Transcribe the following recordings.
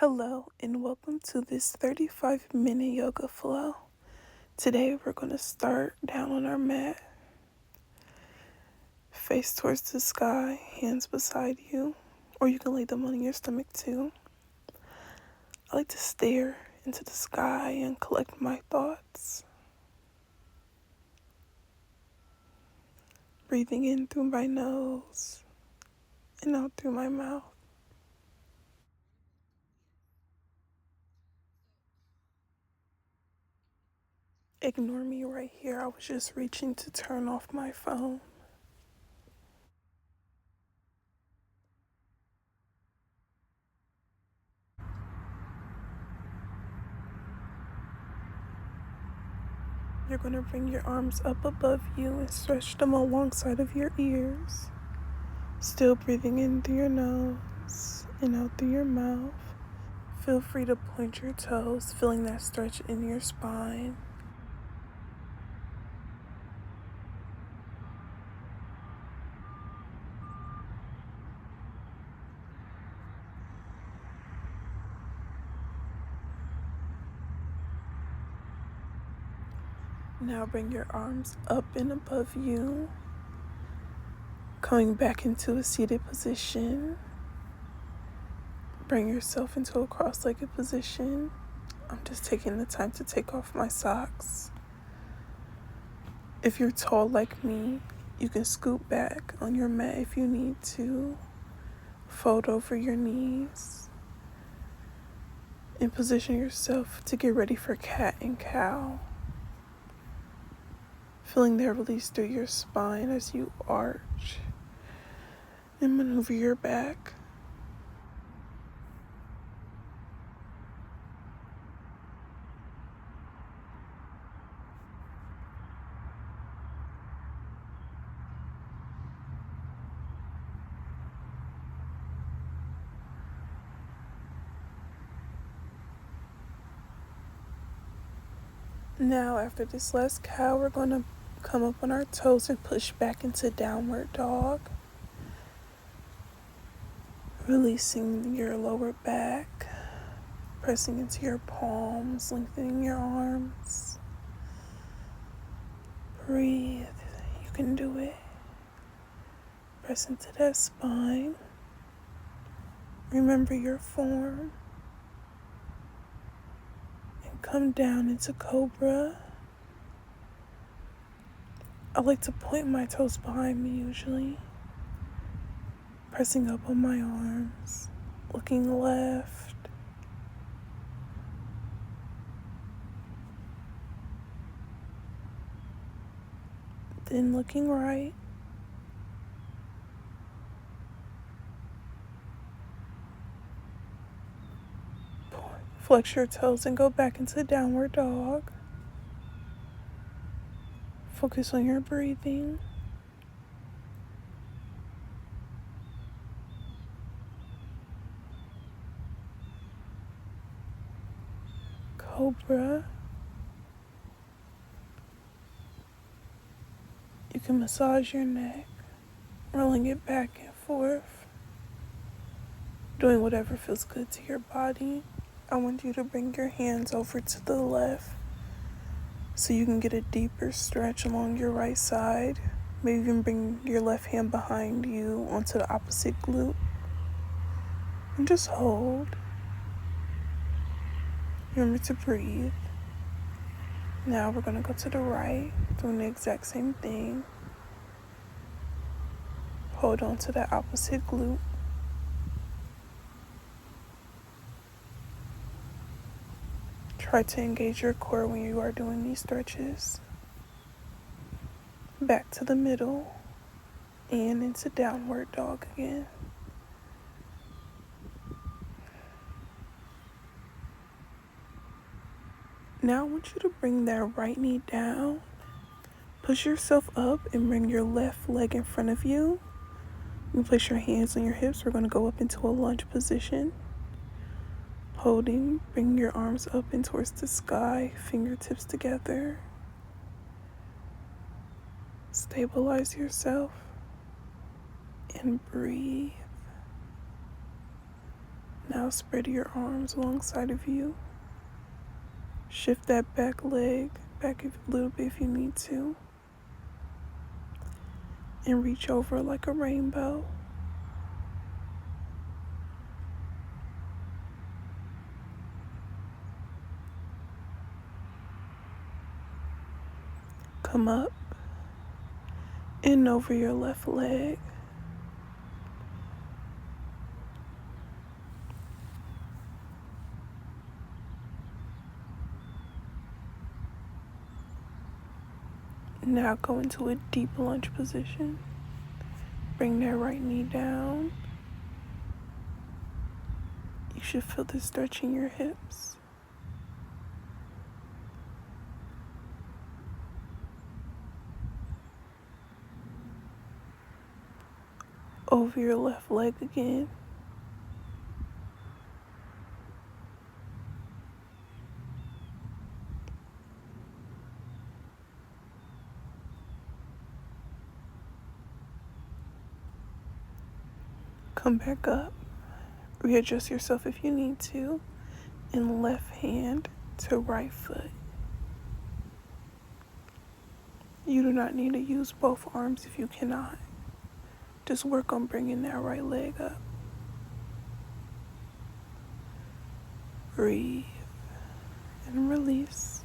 Hello, and welcome to this 35-minute yoga flow. Today, we're going to start down on our mat, face towards the sky, hands beside you, or you can lay them on your stomach too. I like to stare into the sky and collect my thoughts. Breathing in through my nose and out through my mouth. Ignore me right here. I was just reaching to turn off my phone. You're going to bring your arms up above you and stretch them alongside of your ears. Still breathing in through your nose and out through your mouth. Feel free to point your toes, feeling that stretch in your spine. Now bring your arms up and above you, coming back into a seated position. Bring yourself into a cross-legged position. I'm just taking the time to take off my socks. If you're tall like me, you can scoot back on your mat if you need to. Fold over your knees and position yourself to get ready for cat and cow. Feeling that release through your spine as you arch and maneuver your back. Now, after this last cow, we're going to come up on our toes and push back into downward dog. Releasing your lower back, pressing into your palms, lengthening your arms. Breathe. You can do it. Press into that spine. Remember your form. And come down into cobra. I like to point my toes behind me usually. Pressing up on my arms. Looking left. Then looking right. Flex your toes and go back into downward dog. Focus on your breathing. Cobra. You can massage your neck, rolling it back and forth, doing whatever feels good to your body. I want you to bring your hands over to the left so you can get a deeper stretch along your right side. Maybe even bring your left hand behind you onto the opposite glute. And just hold. Remember to breathe. Now we're going to go to the right, doing the exact same thing. Hold on to the opposite glute. Try to engage your core when you are doing these stretches. Back to the middle and into downward dog again. Now I want you to bring that right knee down. Push yourself up and bring your left leg in front of you. You place your hands on your hips. We're going to go up into a lunge position. Holding, bring your arms up and towards the sky, fingertips together. Stabilize yourself and breathe. Now spread your arms alongside of you. Shift that back leg back a little bit if you need to. And reach over like a rainbow. Come up and over your left leg. Now go into a deep lunge position. Bring that right knee down. You should feel this stretch in your hips. Over your left leg again. Come back up. Readjust yourself if you need to. And left hand to right foot. You do not need to use both arms if you cannot. Just work on bringing that right leg up. Breathe and release.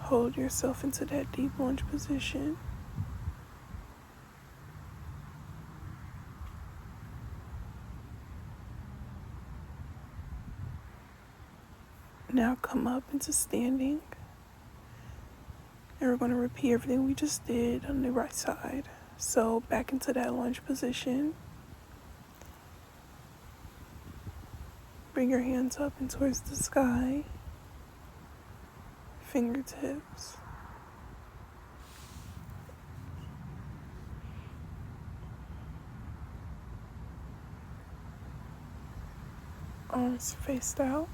Hold yourself into that deep lunge position. Now come up into standing. And we're going to repeat everything we just did on the right side. So back into that lunge position. Bring your hands up and towards the sky. Fingertips. Arms faced out.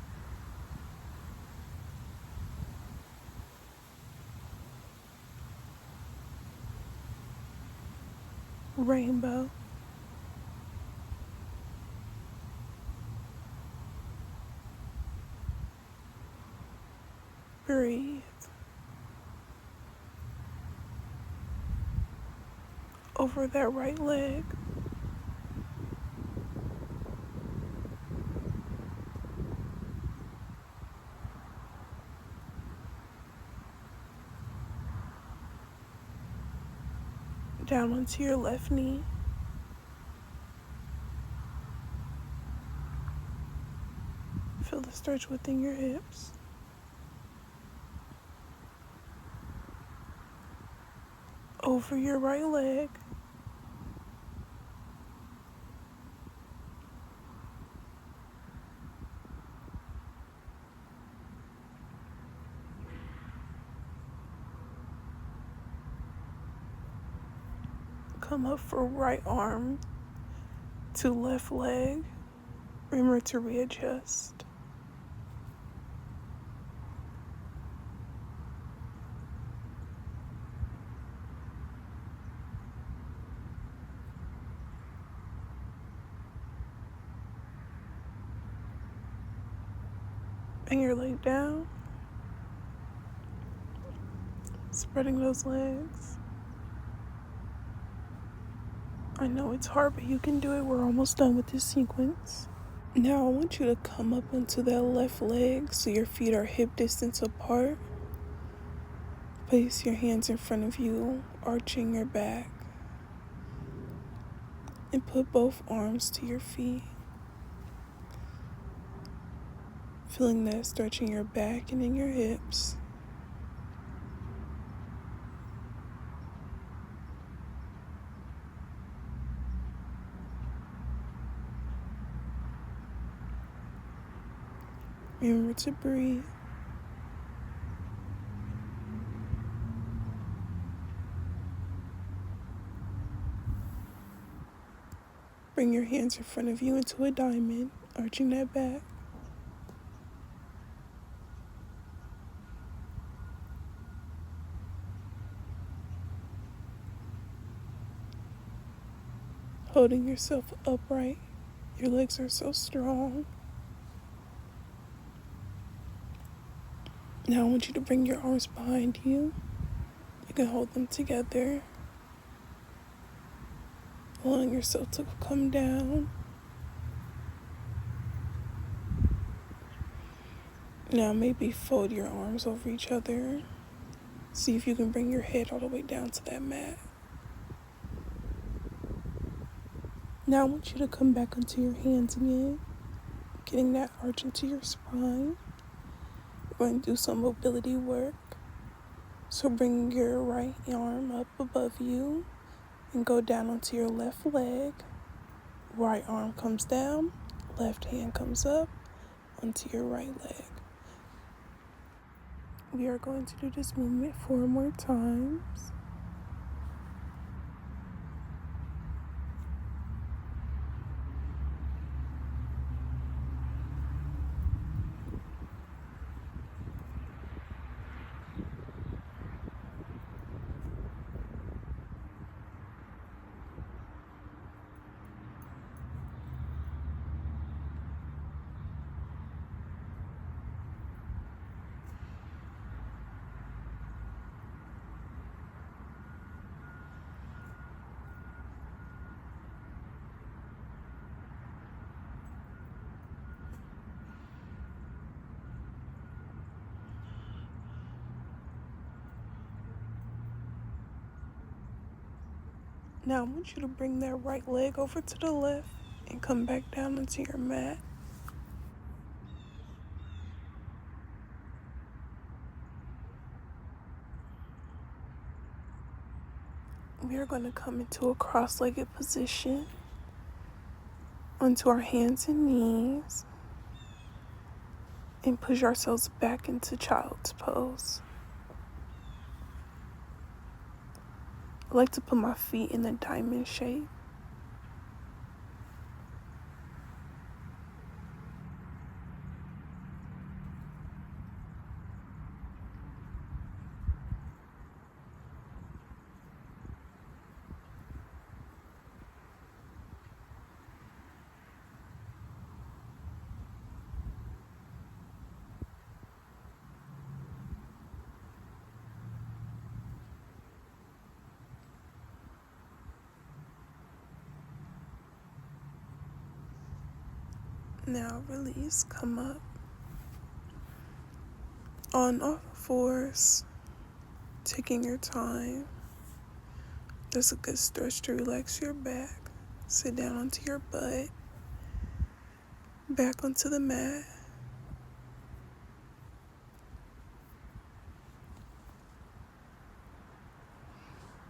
Rainbow. Breathe. Over that right leg. Down onto your left knee. Feel the stretch within your hips. Over your right leg. Come up for right arm to left leg. Remember to readjust. Bring your leg down. Spreading those legs. I know it's hard, but you can do it. We're almost done with this sequence. Now I want you to come up onto that left leg so your feet are hip distance apart. Place your hands in front of you, arching your back. And put both arms to your feet. Feeling that stretch in your back and in your hips. Remember to breathe. Bring your hands in front of you into a diamond, arching that back. Holding yourself upright Your legs are so strong. Now I want you to bring your arms behind you. You can hold them together, allowing yourself to come down. Now maybe fold your arms over each other. See if you can bring your head all the way down to that mat. Now I want you to come back onto your hands again, getting that arch into your spine. We're going to do some mobility work. So bring your right arm up above you and go down onto your left leg. Right arm comes down, left hand comes up onto your right leg. We are going to do this movement 4 more times. Now I want you to bring that right leg over to the left and come back down onto your mat. We are going to come into a cross-legged position onto our hands and knees and push ourselves back into child's pose. I like to put my feet in a diamond shape. Now release, come up. On all fours, taking your time. That's a good stretch to relax your back. Sit down onto your butt. Back onto the mat.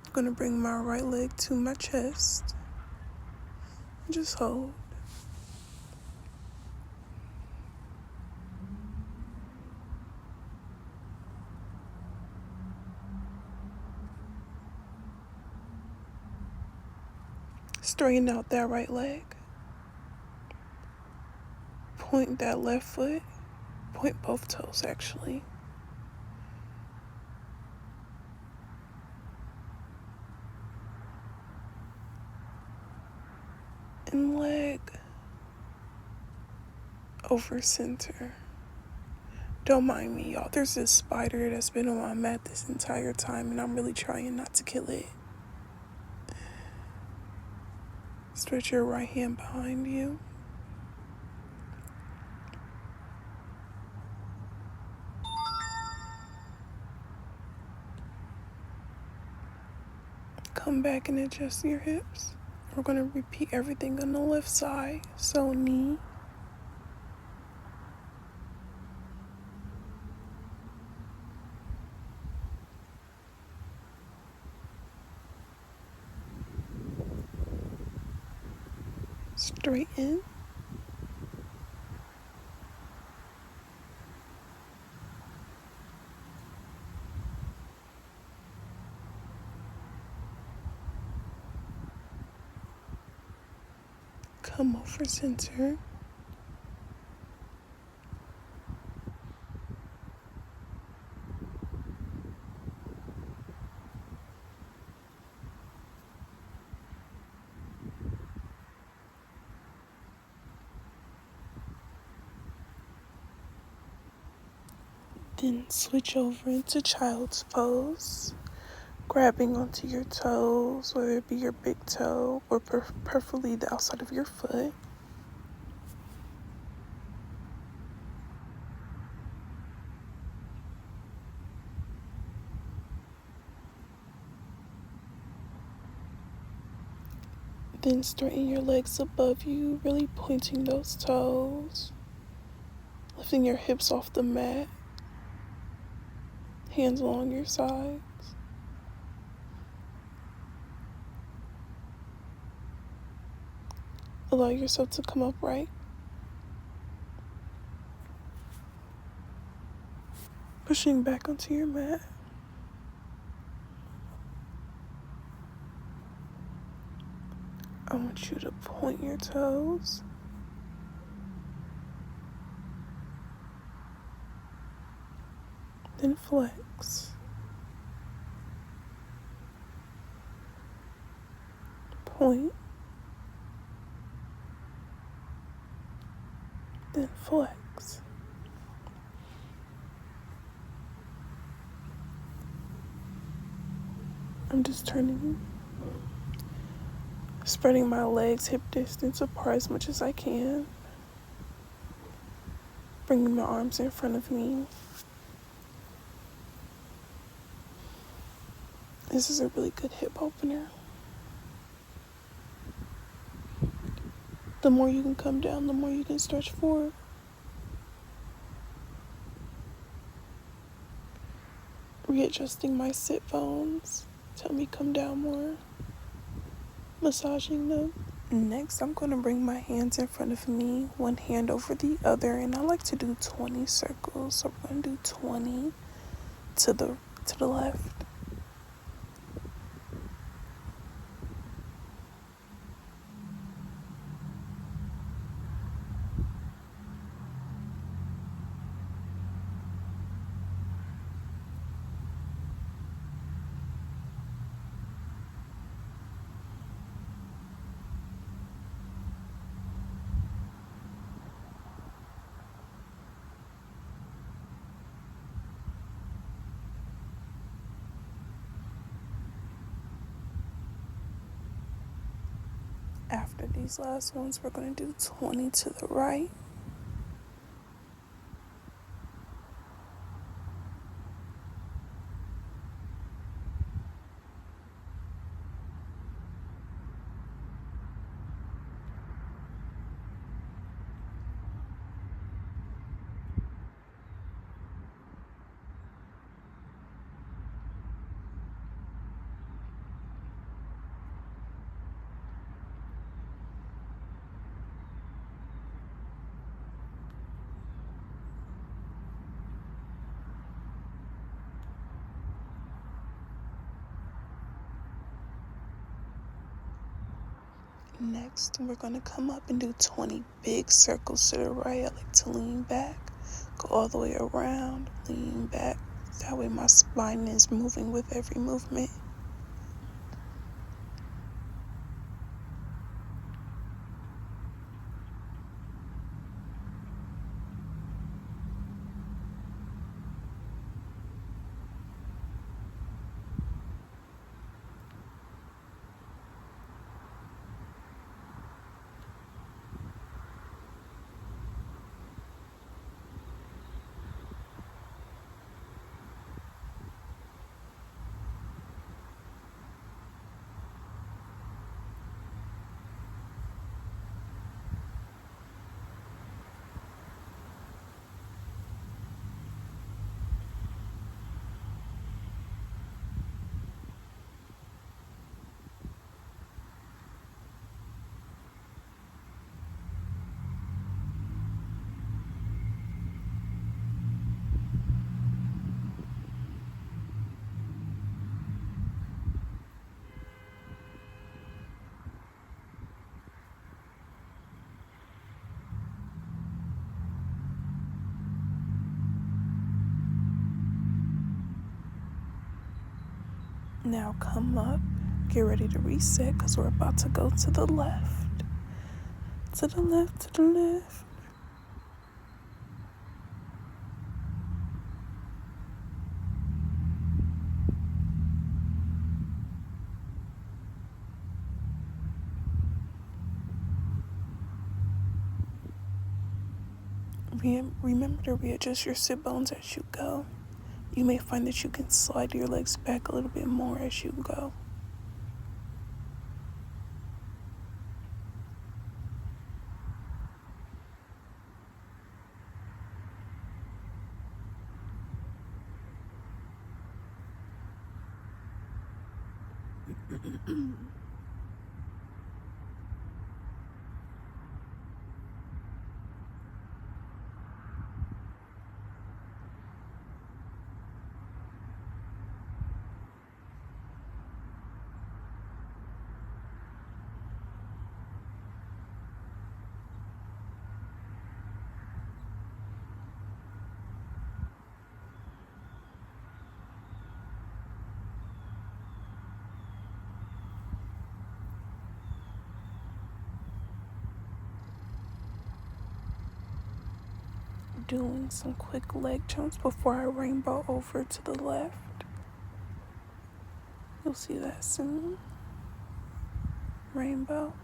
I'm going to bring my right leg to my chest. Just hold. Straighten out that right leg. Point that left foot. Point both toes, actually. And leg over center. Don't mind me, y'all. There's this spider that's been on my mat this entire time, and I'm really trying not to kill it. Stretch your right hand behind you. Come back and adjust your hips. We're going to repeat everything on the left side. So knee, straighten, come over center, Then switch over into child's pose, grabbing onto your toes, whether it be your big toe or preferably the outside of your foot. Then straighten your legs above you, really pointing those toes, lifting your hips off the mat, hands along your sides. Allow yourself to come upright. Pushing back onto your mat. I want you to point your toes. Then flex. Point. Then flex. I'm just spreading my legs hip distance apart as much as I can. Bringing my arms in front of me. This is a really good hip opener. The more you can come down, the more you can stretch forward. Readjusting my sit bones to help me come down more. Massaging them. Next, I'm going to bring my hands in front of me, one hand over the other, and I like to do 20 circles. So we're going to do 20 to the left. After these last ones, we're going to do 20 to the right. Next, we're going to come up and do 20 big circles to the right. I like to lean back, go all the way around, lean back. That way my spine is moving with every movement. Now come up, get ready to reset because we're about to go to the left. To the left, to the left. Remember to readjust your sit bones as you go. You may find that you can slide your legs back a little bit more as you go. Doing some quick leg jumps before I rainbow over to the left. You'll see that soon. Rainbow.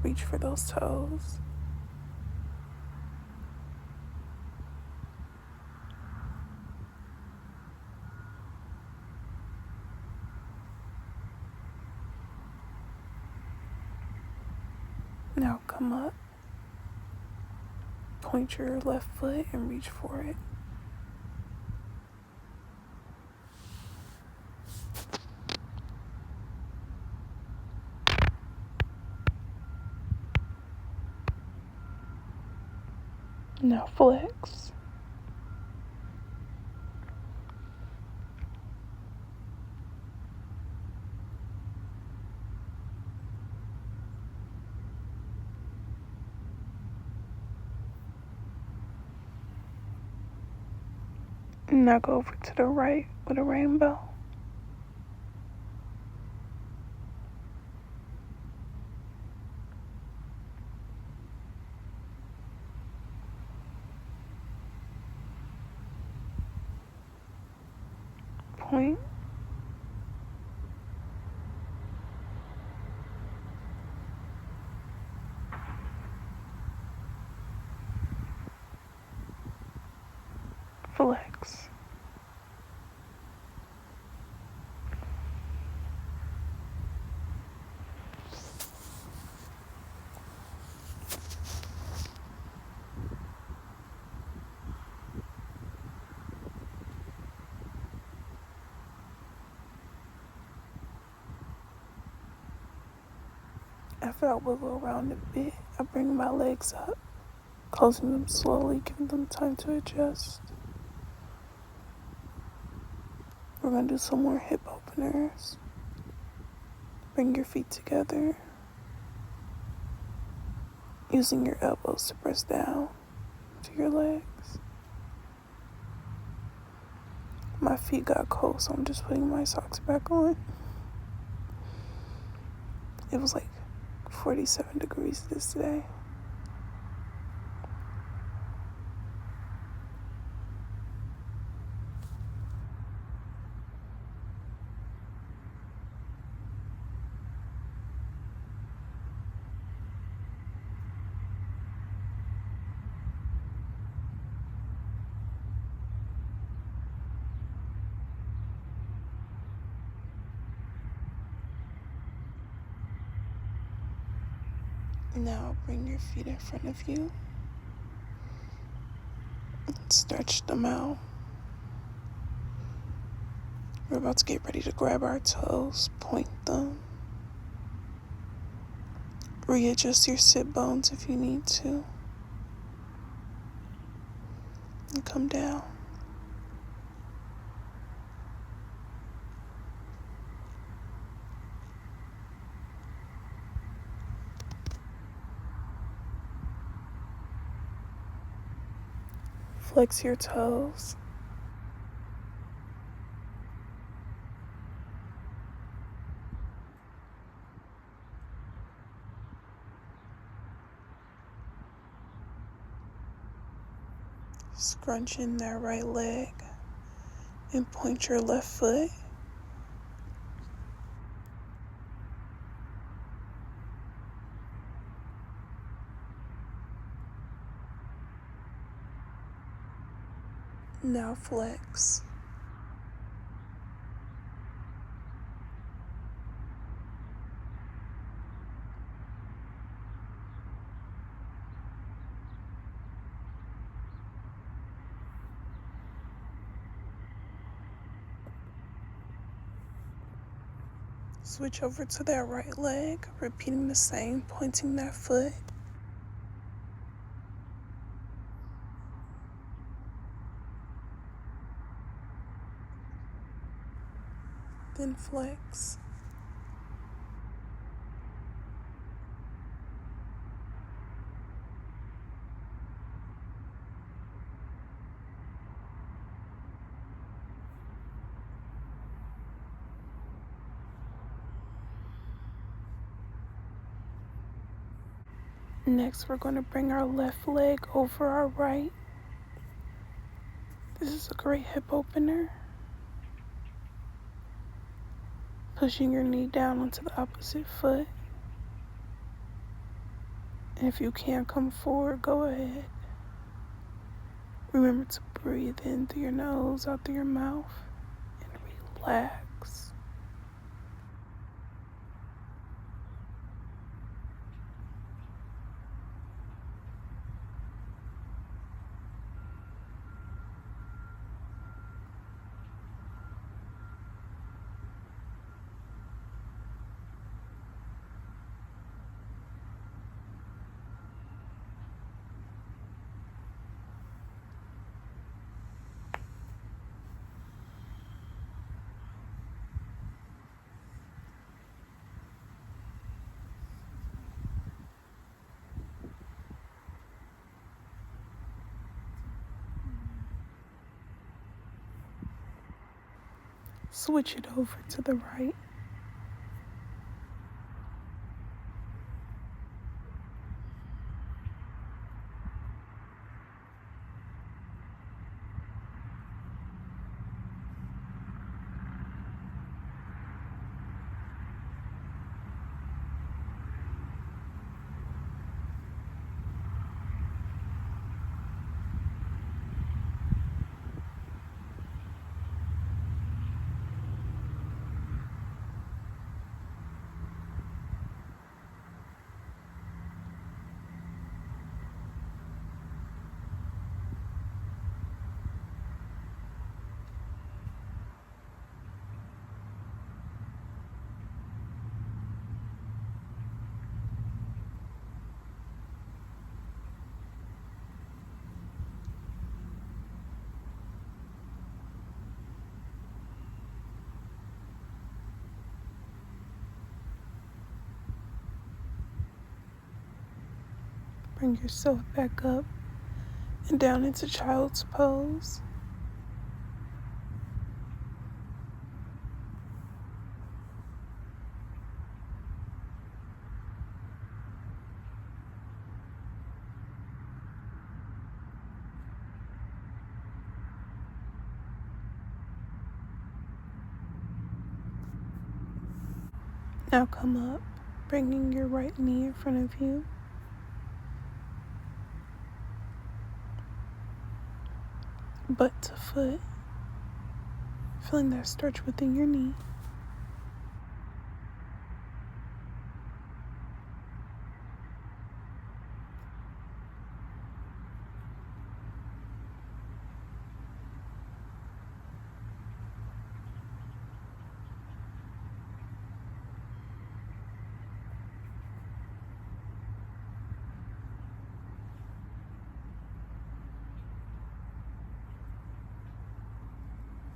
Reach for those toes. Now come up. Point your left foot and reach for it. Now flex. Now go over to the right with a rainbow. Point. Flex. After I wiggle around a bit, I bring my legs up, closing them slowly, giving them time to adjust. We're going to do some more hip openers. Bring your feet together, using your elbows to press down to your legs. My feet got cold, so I'm just putting my socks back on. It was like 47 degrees this day. Now bring your feet in front of you and stretch them out. We're about to get ready to grab our toes, point them. Readjust your sit bones if you need to. And come down. Flex your toes. Scrunch in that right leg and point your left foot. Now flex. Switch over to that right leg, repeating the same, pointing that foot. Then flex. Next, we're going to bring our left leg over our right. This is a great hip opener. Pushing your knee down onto the opposite foot. And if you can't come forward, go ahead. Remember to breathe in through your nose, out through your mouth, and relax. Switch it over to the right. Bring yourself back up and down into child's pose. Now come up, bringing your right knee in front of you. Butt to foot, feeling that stretch within your knee.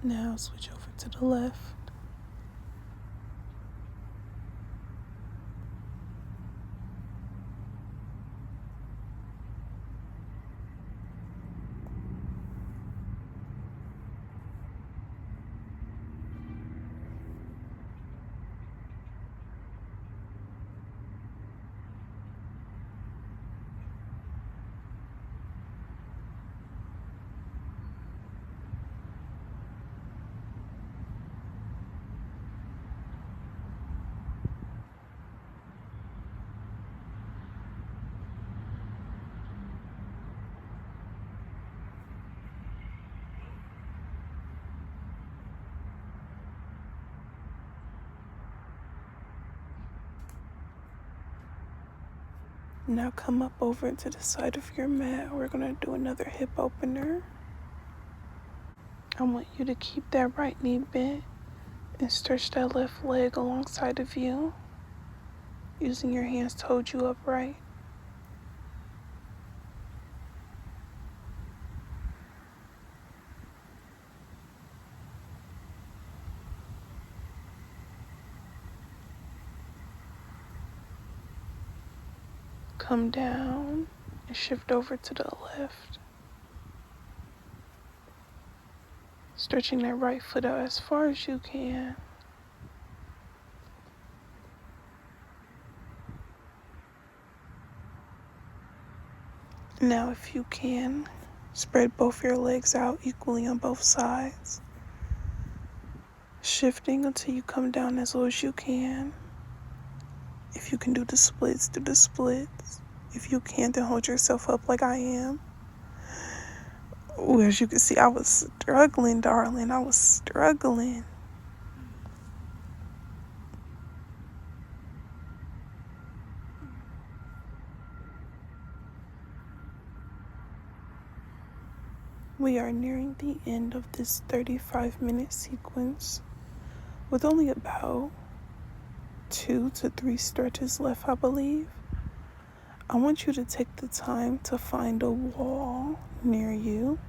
Now switch over to the left. Now come up over to the side of your mat. We're going to do another hip opener. I want you to keep that right knee bent and stretch that left leg alongside of you, using your hands to hold you upright. Come down and shift over to the left. Stretching that right foot out as far as you can. Now, if you can, spread both your legs out equally on both sides. Shifting until you come down as low as you can. If you can do the splits, do the splits. If you can't, then hold yourself up like I am. Ooh, as you can see, I was struggling, darling. I was struggling. We are nearing the end of this 35-minute sequence with only about 2 to 3 stretches left, I believe. I want you to take the time to find a wall near you.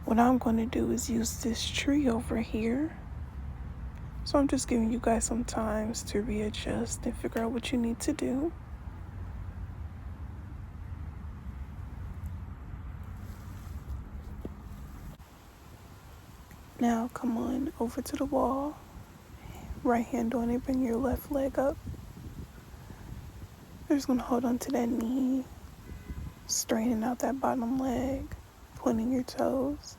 What I'm going to do is use this tree over here. So I'm just giving you guys some time to readjust and figure out what you need to do. Now come on over to the wall. Right hand on it, bring your left leg up. You're just going to hold on to that knee, straightening out that bottom leg, pointing your toes.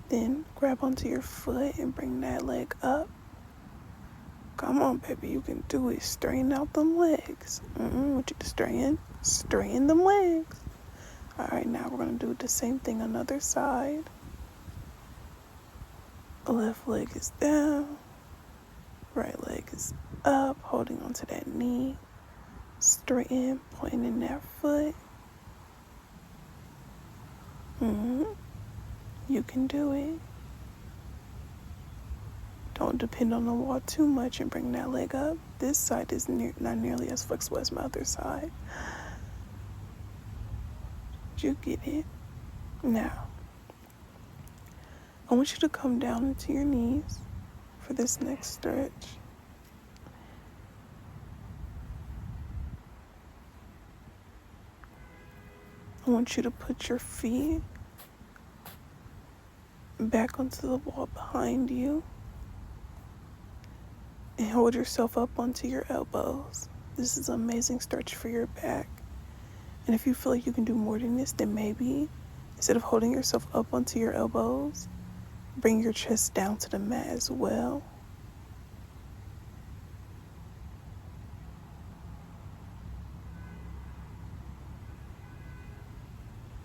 Then grab onto your foot and bring that leg up. Come on, baby, you can do it. Straighten out them legs. I want you to straighten them legs. All right, now we're going to do the same thing on the other side. The left leg is down. Right leg is up, holding onto that knee. Straighten, pointing that foot. You can do it. Don't depend on the wall too much and bring that leg up. This side is not nearly as flexible as my other side. You get it? Now, I want you to come down into your knees for this next stretch. I want you to put your feet back onto the wall behind you and hold yourself up onto your elbows. This is an amazing stretch for your back. And if you feel like you can do more than this, then maybe instead of holding yourself up onto your elbows, bring your chest down to the mat as well.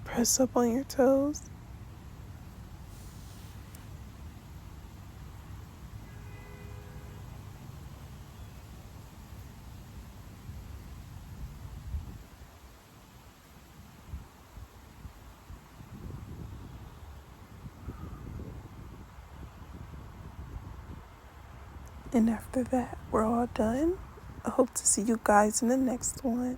Press up on your toes. And after that, we're all done. I hope to see you guys in the next one.